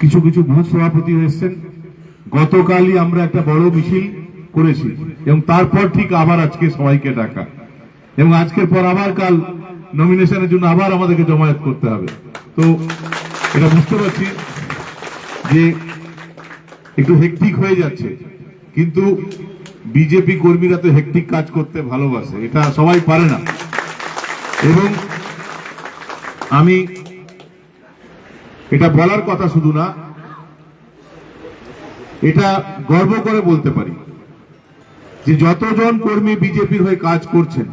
কিছু কিছু বুথ সভাপতি এসেছেন। গতকালই আমরা একটা বড় মিছিল করেছি এবং তারপর ঠিক আবার আজকে সবাইকে ডাকা, এবং আজকের পর আবার কাল নমিনেশনের জন্য আবার আমাদেরকে জমায়েত করতে হবে। তো এটা বুঝতে পারছি যে একটু হেক্টিক হয়ে যাচ্ছে, কিন্তু বিজেপি কর্মীরা তো হেক্টিক কাজ করতে ভালোবাসে, এটা সবাই পারে না। এবং আমি এটা বলার কথা শুধু না, এটা গর্ব করে বলতে পারি যে যতজন কর্মী বিজেপির হয়ে কাজ করছেন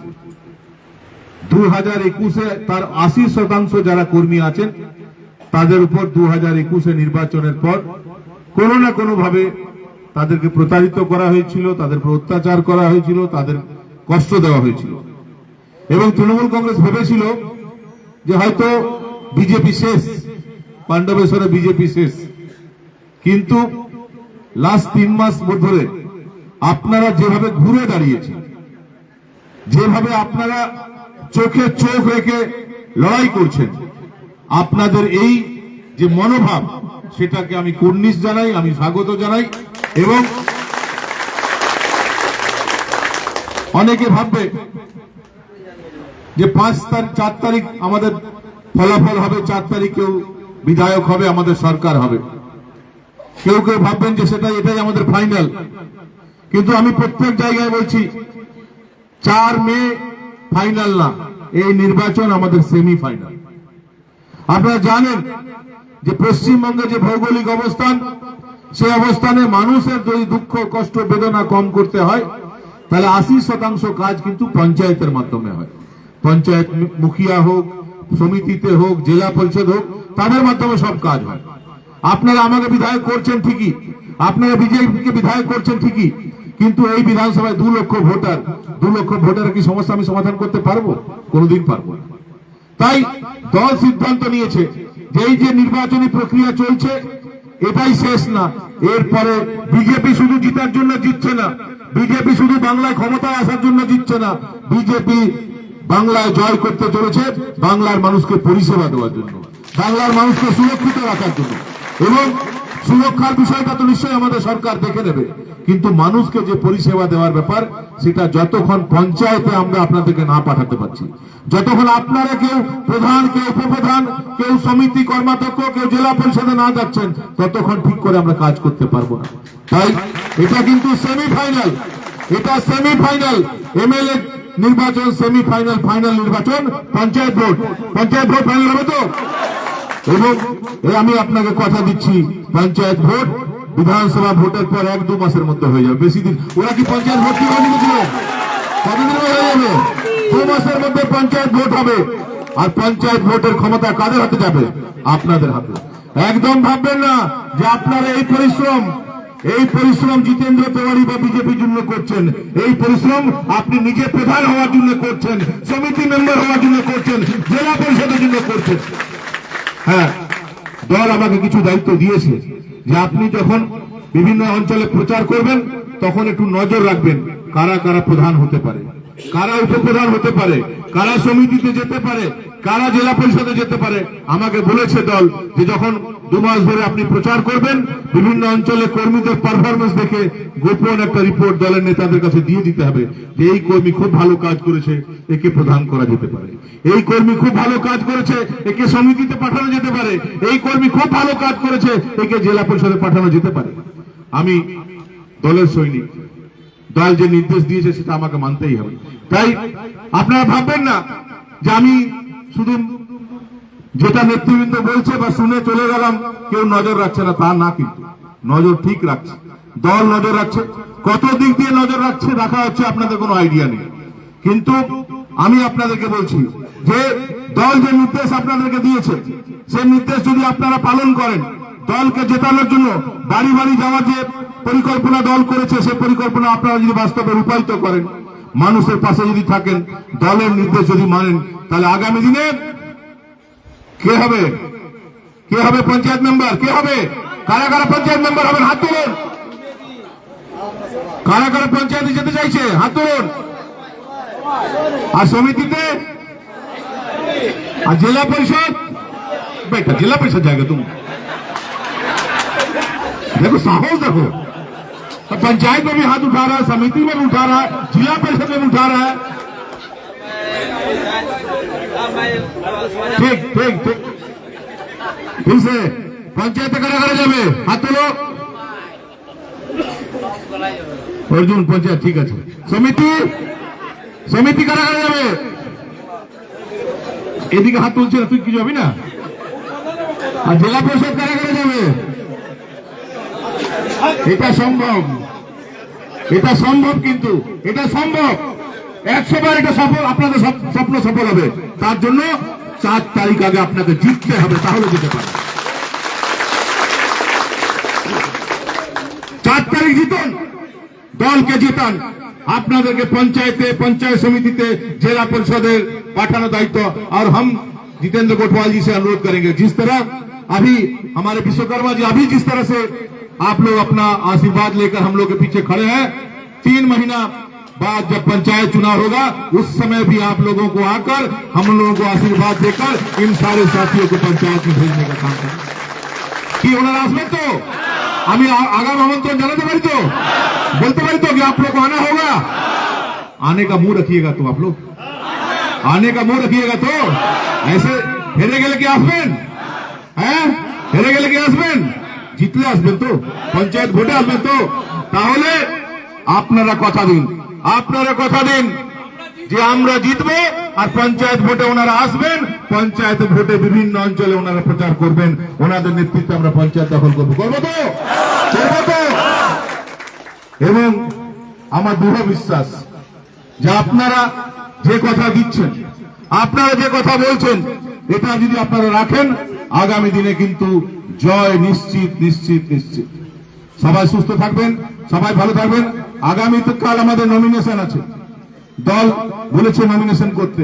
2021-এ তার 80% যারা কর্মী আছেন তাদের উপর 2021-এ নির্বাচনের পর কোনো না কোনো ভাবে তাদেরকে প্রতারিত করা হয়েছিল, তাদের উপর অত্যাচার করা হয়েছিল, তাদের কষ্ট দেওয়া হয়েছিল। এবং তৃণমূল কংগ্রেস ভেবেছিল যে হয়তো বিজেপি শেষ, পাণ্ডবেশ্বরে বিজেপি শেষ। কিন্তু লাস্ট 3 মাস ধরে আপনারা যেভাবে ঘুরে দাঁড়িয়েছেন, যেভাবে আপনারা চোখে চোখ রেখে লড়াই করছেন, আপনাদের এই যে মনোভাব সেটাকে আমি কুর্নিশ জানাই, আমি স্বাগত জানাই। এবং অনেকে ভাববে যে 4 তারিখ আমাদের ফলাফল হবে, 4 তারিখ কেউ বিধায়ক হবে, আমাদের সরকার হবে। কেউ কেউ ভাববেন যে এটাই আমাদের ফাইনাল, কিন্তু আমি প্রত্যেক জায়গায় বলছি 4 মে ফাইনাল না, এই নির্বাচন আমাদের সেমি ফাইনাল। আপনারা জানেন যে পশ্চিমবঙ্গের যে ভৌগোলিক অবস্থান, সেই অবস্থানে মানুষের যদি দুঃখ কষ্ট বেদনা কম করতে হয় তাহলে 80% কাজ কিন্তু পঞ্চায়েতের মাধ্যমে হয়। পঞ্চায়েত মুখিয়া হোক, সমিতিতে হোক, জেলা পরিষদ হোক, তাদের মাধ্যমে সব কাজ হয়। আপনারা আমাকে বিধায়ক করছেন ঠিকই, আপনারা বিজেপিকে বিধায়ক করছেন ঠিকই, কিন্তু এই বিধানসভায় 2 লক্ষ ভোটার কি সমস্যা আমি সমাধান করতে পারবো? কোনোদিন পারবো না। তাই দল সিদ্ধান্ত নিয়েছে যে এই যে নির্বাচনী প্রক্রিয়া চলছে এটাই শেষ না। এরপরে বিজেপি শুধু জিতার জন্য জিতছে না, বিজেপি শুধু বাংলায় ক্ষমতায় আসার জন্য জিতছে না, বিজেপি বাংলায় জয় করতে চলেছে বাংলার মানুষকে পরিষেবা দেওয়ার জন্য, বাংলার মানুষকে সুরক্ষিত রাখার জন্য। এবং সুরক্ষার বিষয়টা তো নিশ্চয়ই আমাদের সরকার দেখে নেবে, কিন্তু মানুষকে যে পরিষেবা দেওয়ার ব্যাপার, সেটা যতক্ষণ পঞ্চায়েতে আমরা আপনাদেরকে না পাঠাতে পারছি, যতক্ষণ আপনারা কেউ প্রধান, কেউ উপপ্রধান, কেউ সমিতি কর্মাধ্যক্ষ, কেউ জেলা পরিষদে না যাচ্ছেন, ততক্ষণ ঠিক করে আমরা কাজ করতে পারবো না। তাই এটা কিন্তু সেমিফাইনাল, এটা সেমিফাইনাল। এমএলএ নির্বাচন সেমিফাইনাল, ফাইনাল নির্বাচন পঞ্চায়েত ভোট ফাইনাল হবে তো। এবং আমি আপনাকে কথা দিচ্ছি, পঞ্চায়েত ভোট বিধানসভা ভোটের পর 1-2 মাসের মধ্যে হয়ে যাবে, বেশি দিন। ওরা কি পঞ্চায়েত ভোট কি হয়েছিল? কতদিন হয়ে যাবে? 2 মাসের মধ্যে পঞ্চায়েত ভোট হবে। আর পঞ্চায়েত ভোটের ক্ষমতা কাদের হাতে যাবে? আপনাদের হাতে। একদম ভাববেন না যে আপনারা এই পরিশ্রম জিতেন্দ্র তেওয়ারি বা বিজেপির জন্য করছেন। এই পরিশ্রম আপনি নিজে প্রধান হওয়ার জন্য করছেন, সমিতি মেম্বার হওয়ার জন্য করছেন, জেলা পরিষদের জন্য করছেন। হ্যাঁ, দল আমাকে কিছু দায়িত্ব দিয়েছে যে আপনি যখন বিভিন্ন অঞ্চলে প্রচার করবেন তখন একটু নজর রাখবেন কারা কারা প্রধান হতে পারে, কারা উপপ্রধান হতে পারে, কারা সমিতিতে যেতে পারে, কারা জেলা পরিষদে যেতে পারে। আমাকে বলেছে দল যে যখন 2 মাস ধরে আপনি প্রচার করবেন, বিভিন্ন অঞ্চলে কর্মীদের পারফরমেন্স দেখে গোপন একটা রিপোর্ট দলের নেতাদের কাছে দিয়ে দিতে হবে যে এই কর্মী খুব ভালো কাজ করেছে, একে প্রধান করা যেতে পারে, এই কর্মী খুব ভালো কাজ করেছে, একে সমিতিতে পাঠানো যেতে পারে, এই কর্মী খুব ভালো কাজ করেছে, একে জেলা পরিষদে পাঠানো যেতে পারে। আমি দলের সৈনিক, দল যে নির্দেশ দিয়েছে সেটা আমাকে মানতেই হবে। তাই আপনারা ভাববেন না যে আমি শুধু যেটা নেতৃবৃন্দ বলছে বা শুনে চলে গেলাম, কেউ নজর রাখছে না, তা না। কিন্তু নজর ঠিক রাখছে, দল নজর রাখছে। কত দিক দিয়ে নজর রাখা হচ্ছে আপনাদের কোনো আইডিয়া নেই। কিন্তু আমি আপনাদেরকে বলছি যে দল যে নির্দেশ আপনাদেরকে দিয়েছে, সেই নির্দেশ যদি আপনারা পালন করেন, দলকে জেতানোর জন্য বাড়ি বাড়ি যাওয়ার যে পরিকল্পনা দল করেছে, সেই পরিকল্পনা আপনারা যদি বাস্তবে রূপায়িত করেন, মানুষের পাশে যদি থাকেন, দলের নির্দেশ যদি মানেন, তাহলে আগামী দিনে কে হবে পঞ্চায়েত মেম্বার? কে হবে? কারা কারা পঞ্চায়েত মেম্বার হবেন? হাত তুলুন। কারা কারা পঞ্চায়েতে যেতে চাইছে? হাত তুলুন। আর সমিতিতে, আর জেলা পরিষদ, জেলা পরিষদ জায়গা তুমি देखो साहस देखो, तो पंचायत में भी हाथ उठा रहा है, समिति में भी उठा रहा है, जिला परिषद में भी उठा रहा है। ठीक ठीक ठीक, फिर से पंचायत करा करा যাবে, হাত তোলো। অর্জুন পঞ্চায়েত ঠিক আছে, সমিতি সমিতি করা করা যাবে, এদিকে হাত তুলছে না, তুই কি যাবি না? আর জেলা পরিষদ করা করা যাবে, এটা সম্ভব, এটা সম্ভব, কিন্তু এটা সম্ভব 100 বার এটা সফল, আপনাদের স্বপ্ন সফল হবে। তার জন্য 4 তারিখ আগে আপনাকে জিততে হবে, তাহলে যেতে পারে। 4 তারিখ জিতুন, দলকে জিতান, আপনাদেরকে पंचायते पंचायत समिति जिला परिषदे पाठाना दायित्व। और हम जितेंद्र कोटवाल जी से अनुरोध करेंगे, जिस तरह अभी हमारे विश्वकर्मा जी अभी जिस तरह से आप लोग अपना आशीर्वाद लेकर हम लोग के पीछे खड़े हैं, 3 महीना बाद जब पंचायत चुनाव होगा उस समय भी आप लोगों को आकर हम लोगों को आशीर्वाद देकर इन सारे साथियों को पंचायत में भेजने का काम करें। कि ওনারা আসবেন তো? আমি आगाम आमंत्रण জানাতে পারি তো, बोलते पारी तो कि आप लोग को आना होगा। आने का मुंह रखिएगा तो, आप लोग आने का मुंह रखिएगा तो। ऐसे हेरे गेले কি আসবেন? হ্যাঁ হেরে গেলে কি আসবেন? জিতলে আসবেন তো, পঞ্চায়েত ভোটে আসবেন তো। তাহলে আপনারা কথা দিন, আপনারা কথা দিন যে আমরা জিতবো আর পঞ্চায়েত ভোটে ওনারা আসবেন, পঞ্চায়েত ভোটে বিভিন্ন অঞ্চলে ওনারা প্রচার করবেন, ওনাদের নেতৃত্বে আমরা পঞ্চায়েত দখল করবো। করবো তো? করবো তো? এবং আমার দৃঢ় বিশ্বাস যে আপনারা যে কথা দিচ্ছেন, আপনারা যে কথা বলছেন, এটা যদি আপনারা রাখেন আগামী দিনে কিন্তু জয় নিশ্চিত নিশ্চিত নিশ্চিত। সবাই সুস্থ থাকবেন, সবাই ভালো থাকবেন। আগামী কাল আমাদের নমিনেশন আছে, দল বলেছে নমিনেশন করতে।